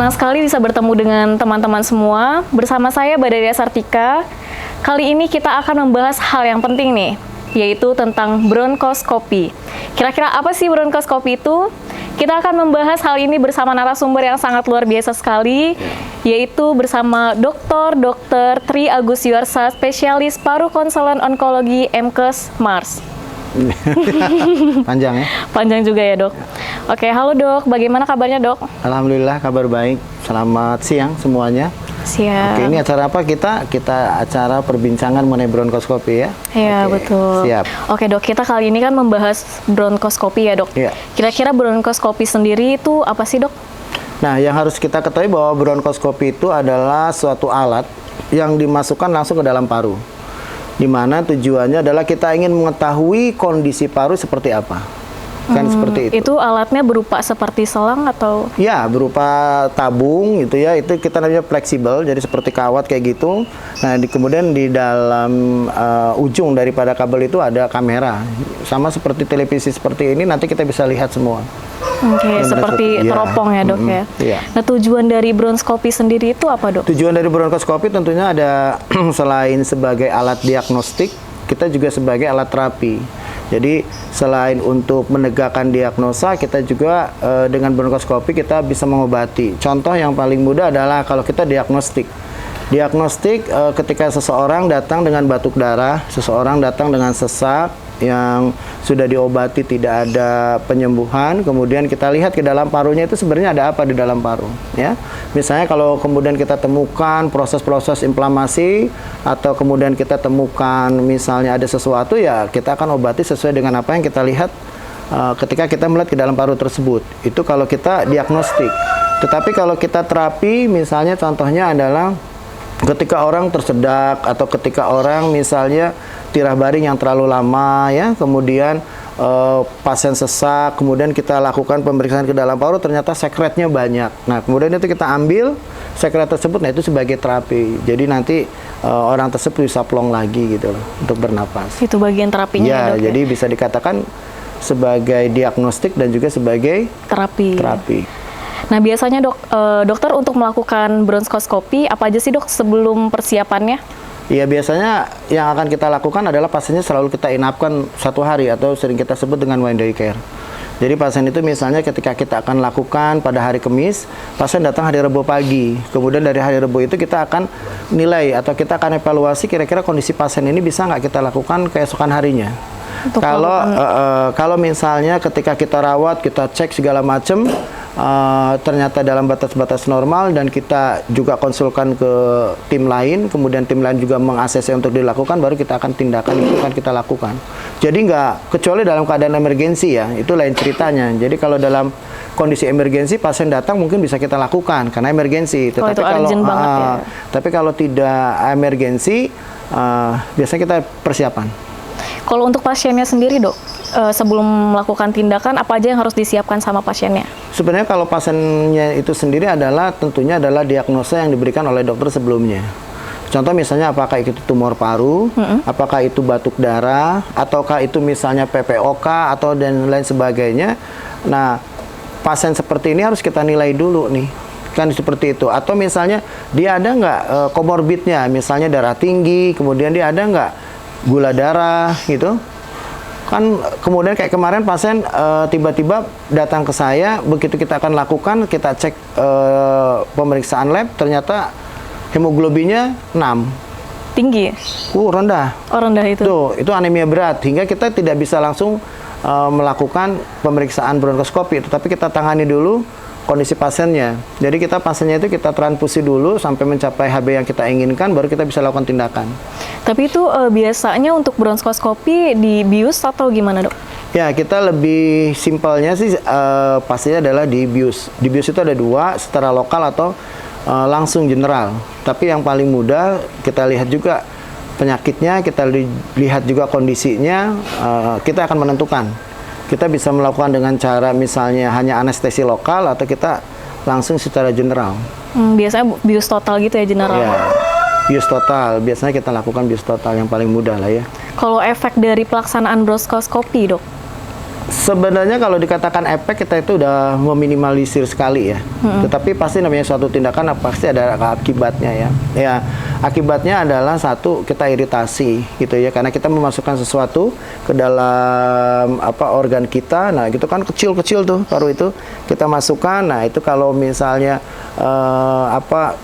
senang sekali bisa bertemu dengan teman-teman semua. Bersama saya Badaria Sartika. Kali ini kita akan membahas hal yang penting nih, yaitu tentang bronkoskopi. Kira-kira apa sih bronkoskopi itu? Kita akan membahas hal ini bersama narasumber yang sangat luar biasa sekali, yaitu bersama Dr. Tri Agus Yuarsa, spesialis paru konselon onkologi MKes Mars. Panjang ya? Panjang juga ya, Dok. Oke, halo Dok, bagaimana kabarnya, Dok? Alhamdulillah kabar baik. Selamat siang semuanya. Siap. Oke, ini acara apa kita? Kita acara perbincangan mengenai bronkoskopi ya? Iya, betul. Siap. Oke, Dok, kita kali ini kan membahas bronkoskopi ya, Dok. Iya. Kira-kira bronkoskopi sendiri itu apa sih, Dok? Nah, yang harus kita ketahui bahwa bronkoskopi itu adalah suatu alat yang dimasukkan langsung ke dalam paru. Di mana tujuannya adalah kita ingin mengetahui kondisi paru seperti apa. Kan seperti itu. Itu alatnya berupa seperti selang atau? Ya, berupa tabung gitu ya. Itu kita namanya fleksibel, jadi seperti kawat kayak gitu. Nah, kemudian di dalam ujung daripada kabel itu ada kamera. Sama seperti televisi seperti ini, nanti kita bisa lihat semua. Oke, seperti teropong ya, Dok ya. Iya. Nah, tujuan dari bronkoskopi sendiri itu apa, Dok? Tujuan dari bronkoskopi tentunya ada selain sebagai alat diagnostik, kita juga sebagai alat terapi. Jadi selain untuk menegakkan diagnosa, kita juga dengan bronkoskopi kita bisa mengobati. Contoh yang paling mudah adalah kalau kita diagnostik. Diagnostik ketika seseorang datang dengan batuk darah, seseorang datang dengan sesak yang sudah diobati tidak ada penyembuhan, kemudian kita lihat ke dalam parunya itu sebenarnya ada apa di dalam paru, ya. Misalnya kalau kemudian kita temukan proses-proses inflamasi atau kemudian kita temukan misalnya ada sesuatu, ya kita akan obati sesuai dengan apa yang kita lihat ketika kita melihat ke dalam paru tersebut. Itu kalau kita diagnostik. Tetapi kalau kita terapi, misalnya contohnya adalah ketika orang tersedak atau ketika orang misalnya tirah baring yang terlalu lama ya, kemudian pasien sesak, kemudian kita lakukan pemeriksaan ke dalam paru, ternyata sekretnya banyak. Nah, kemudian itu kita ambil sekret tersebut, nah itu sebagai terapi. Jadi nanti orang tersebut bisa plong lagi gitu loh untuk bernapas. Itu bagian terapinya ya, Dok? Jadi bisa dikatakan sebagai diagnostik dan juga sebagai terapi. Nah, biasanya dokter untuk melakukan bronkoskopi apa aja sih, Dok, sebelum persiapannya? Ya, biasanya yang akan kita lakukan adalah pasiennya selalu kita inapkan 1 hari atau sering kita sebut dengan one day care. Jadi pasien itu misalnya ketika kita akan lakukan pada hari Kamis, pasien datang hari Rabu pagi. Kemudian dari hari Rabu itu kita akan nilai atau kita akan evaluasi kira-kira kondisi pasien ini bisa nggak kita lakukan keesokan harinya. Kalau misalnya ketika kita rawat, kita cek segala macam, ternyata dalam batas-batas normal dan kita juga konsulkan ke tim lain, kemudian tim lain juga meng-ACC untuk dilakukan, baru kita akan tindakan itu akan kita lakukan. Jadi nggak, kecuali dalam keadaan emergensi ya, itu lain ceritanya. Jadi kalau dalam kondisi emergensi pasien datang mungkin bisa kita lakukan karena emergensi. Tetapi tapi kalau tidak emergensi, biasanya kita persiapan. Kalau untuk pasiennya sendiri, Dok, sebelum melakukan tindakan, apa aja yang harus disiapkan sama pasiennya? Sebenarnya kalau pasiennya itu sendiri adalah tentunya adalah diagnosa yang diberikan oleh dokter sebelumnya. Contoh misalnya apakah itu tumor paru, apakah itu batuk darah, ataukah itu misalnya PPOK atau dan lain sebagainya. Nah, pasien seperti ini harus kita nilai dulu nih. Kan seperti itu. Atau misalnya dia ada nggak komorbidnya, misalnya darah tinggi, kemudian dia ada nggak gula darah gitu kan. Kemudian kayak kemarin pasien tiba-tiba datang ke saya, begitu kita akan lakukan, kita cek pemeriksaan lab, ternyata hemoglobinnya 6. Tinggi? Rendah. Oh, rendah itu. Itu anemia berat, hingga kita tidak bisa langsung melakukan pemeriksaan bronkoskopi, tetapi kita tangani dulu kondisi pasiennya. Jadi pasiennya itu kita transfusi dulu sampai mencapai HB yang kita inginkan, baru kita bisa lakukan tindakan. Tapi itu biasanya untuk bronkoskopi dibius atau gimana, Dok? Ya, kita lebih simpelnya sih pastinya adalah dibius. Dibius itu ada 2, secara lokal atau langsung general. Tapi yang paling mudah kita lihat juga penyakitnya, kita lihat juga kondisinya, kita akan menentukan. Kita bisa melakukan dengan cara misalnya hanya anestesi lokal atau kita langsung secara general. Biasanya bius total gitu ya, general? Ya, bius total. Biasanya kita lakukan bius total yang paling mudah lah ya. Kalau efek dari pelaksanaan bronkoskopi, Dok? Sebenarnya kalau dikatakan efek kita itu udah meminimalisir sekali ya. Tetapi pasti namanya suatu tindakan pasti ada akibatnya ya. Ya, akibatnya adalah satu kita iritasi gitu ya karena kita memasukkan sesuatu ke dalam organ kita. Nah, gitu kan kecil-kecil tuh paru itu kita masukkan. Nah, itu kalau misalnya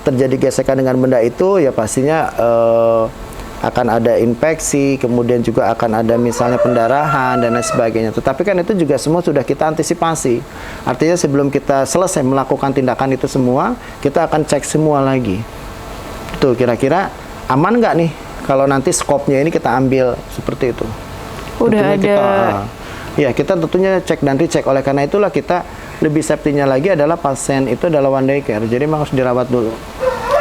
terjadi gesekan dengan benda itu ya pastinya akan ada infeksi, kemudian juga akan ada misalnya pendarahan dan lain sebagainya. Tetapi kan itu juga semua sudah kita antisipasi. Artinya sebelum kita selesai melakukan tindakan itu semua, kita akan cek semua lagi. Tuh kira-kira aman nggak nih kalau nanti skopnya ini kita ambil seperti itu. Udah tentunya ada. kita tentunya cek dan recheck. Oleh karena itulah kita lebih safety-nya lagi adalah pasien itu adalah one day care. Jadi memang harus dirawat dulu.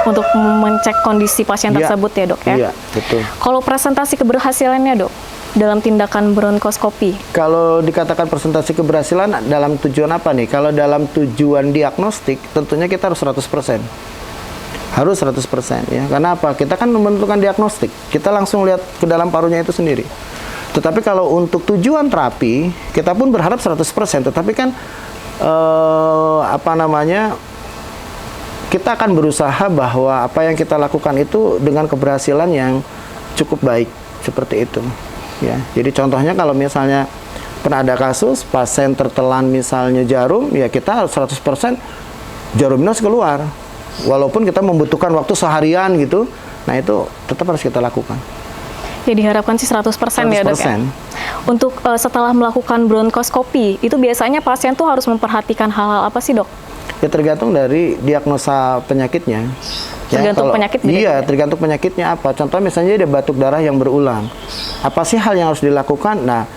Untuk mengecek kondisi pasien tersebut ya dok ya? Iya, betul. Kalau presentasi keberhasilannya dok, dalam tindakan bronkoskopi? Kalau dikatakan presentasi keberhasilan dalam tujuan apa nih? Kalau dalam tujuan diagnostik, tentunya kita harus 100%. Harus 100% ya. Karena apa? Kita kan menentukan diagnostik. Kita langsung lihat ke dalam parunya itu sendiri. Tetapi kalau untuk tujuan terapi, kita pun berharap 100%. Tetapi kan, kita akan berusaha bahwa apa yang kita lakukan itu dengan keberhasilan yang cukup baik seperti itu ya. Jadi contohnya kalau misalnya pernah ada kasus pasien tertelan misalnya jarum, ya kita 100% jarumnya harus keluar walaupun kita membutuhkan waktu seharian gitu. Nah, itu tetap harus kita lakukan. Ya diharapkan sih 100% ya dok ya. Untuk setelah melakukan bronkoskopi, itu biasanya pasien tuh harus memperhatikan hal-hal apa sih dok? Ya tergantung dari diagnosa penyakitnya. Tergantung penyakit beda-beda. Iya, tergantung penyakitnya apa. Contoh misalnya dia batuk darah yang berulang. Apa sih hal yang harus dilakukan? Nah,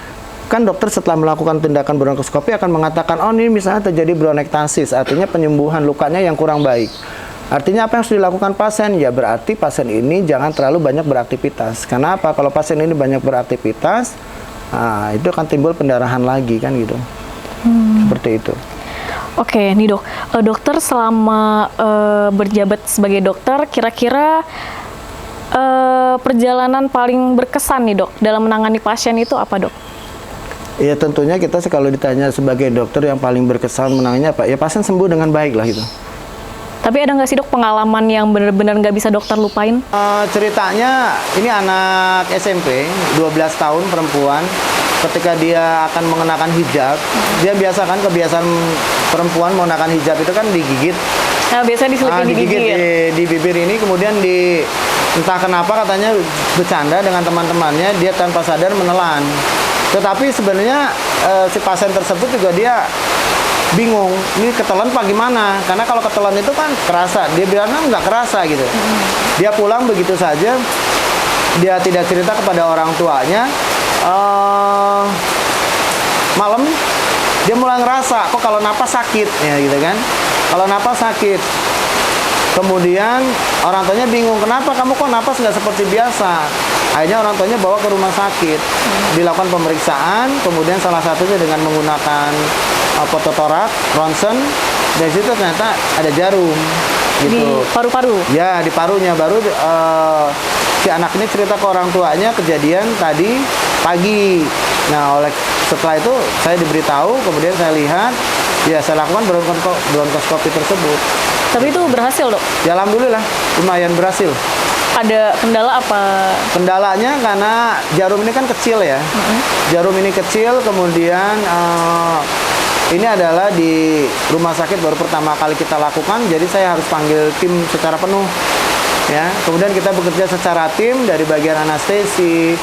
kan dokter setelah melakukan tindakan bronkoskopi akan mengatakan, oh ini misalnya terjadi bronektasis, artinya penyembuhan lukanya yang kurang baik. Artinya apa yang harus dilakukan pasien? Ya berarti pasien ini jangan terlalu banyak beraktivitas. Karena apa? Kalau pasien ini banyak beraktivitas, itu akan timbul pendarahan lagi kan gitu. Seperti itu. Oke, nih dok, dokter selama berjabat sebagai dokter, kira-kira perjalanan paling berkesan nih dok dalam menangani pasien itu apa dok? Ya tentunya kita kalau ditanya sebagai dokter yang paling berkesan menangannya apa? Ya pasien sembuh dengan baik lah gitu. Tapi ada nggak sih dok pengalaman yang benar-benar nggak bisa dokter lupain? Ceritanya ini anak SMP, 12 tahun perempuan. Ketika dia akan mengenakan hijab, dia biasa kan kebiasaan perempuan mengenakan hijab itu kan digigit. Nah, biasanya diselipin di bibir. Di bibir ini, kemudian entah kenapa katanya bercanda dengan teman-temannya, dia tanpa sadar menelan. Tetapi sebenarnya si pasien tersebut juga dia bingung, ini ketelan apa gimana? Karena kalau ketelan itu kan kerasa, dia bilang nggak kerasa gitu. Dia pulang begitu saja, dia tidak cerita kepada orang tuanya. Malam dia mulai ngerasa kok kalau napas sakit ya gitu kan, kalau napas sakit. Kemudian orang tuanya bingung, kenapa kamu kok napas nggak seperti biasa? Akhirnya orang tuanya bawa ke rumah sakit, dilakukan pemeriksaan, kemudian salah satunya dengan menggunakan fototorak, ronsen, dari situ ternyata ada jarum gitu. Di paru-paru? Ya, di parunya. Baru si anak ini cerita ke orang tuanya kejadian tadi pagi. Nah, setelah itu saya diberitahu, kemudian saya lihat, ya saya lakukan bronkoskopi tersebut. Tapi itu berhasil dok? Ya alhamdulillah, lumayan berhasil. Ada kendala apa? Kendalanya karena jarum ini kan kecil ya. Jarum ini kecil, kemudian ini adalah di rumah sakit baru pertama kali kita lakukan, jadi saya harus panggil tim secara penuh. Ya, kemudian kita bekerja secara tim dari bagian anestesi,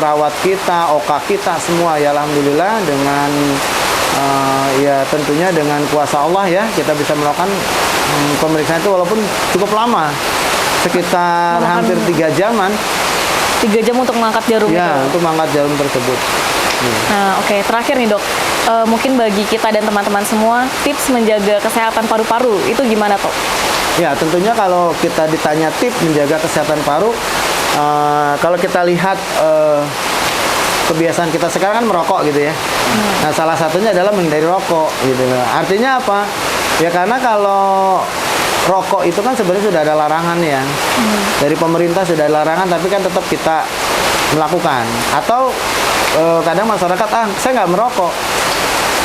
perawat kita, OK kita semua ya alhamdulillah dengan ya tentunya dengan kuasa Allah ya kita bisa melakukan pemeriksaan itu walaupun cukup lama, sekitar hampir 3 jaman. 3 jam untuk mengangkat jarum ya, itu? untuk mengangkat jarum tersebut. Nah, oke. Terakhir nih dok, mungkin bagi kita dan teman-teman semua, tips menjaga kesehatan paru-paru itu gimana toh? Ya, tentunya kalau kita ditanya tips menjaga kesehatan paru, kalau kita lihat kebiasaan kita sekarang kan merokok gitu ya. Nah, salah satunya adalah menghindari rokok gitu. Artinya apa? Ya karena kalau rokok itu kan sebenarnya sudah ada larangan ya. Dari pemerintah sudah ada larangan, tapi kan tetap kita melakukan. Atau kadang masyarakat, saya nggak merokok.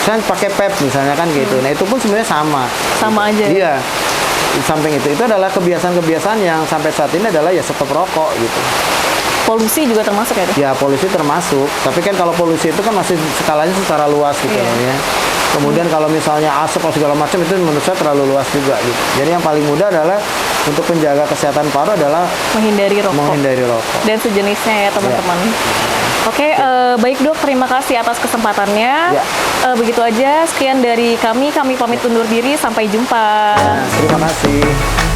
misalnya pakai vape misalnya kan gitu. Nah itu pun sebenarnya sama. Sama aja. Iya. Di samping itu adalah kebiasaan-kebiasaan yang sampai saat ini adalah ya stop rokok gitu. Polusi juga termasuk ya, Dok? Ya polusi termasuk, tapi kan kalau polusi itu kan masih skalanya secara luas gitu Iya. ya. Kemudian kalau misalnya asap atau segala macam itu menurut saya terlalu luas juga gitu. Jadi yang paling mudah adalah untuk menjaga kesehatan paru adalah Menghindari rokok. menghindari rokok. Dan sejenisnya ya teman-teman. Oke, baik Dok, terima kasih atas kesempatannya. Ya. Begitu aja, sekian dari kami pamit undur diri, sampai jumpa. Terima kasih.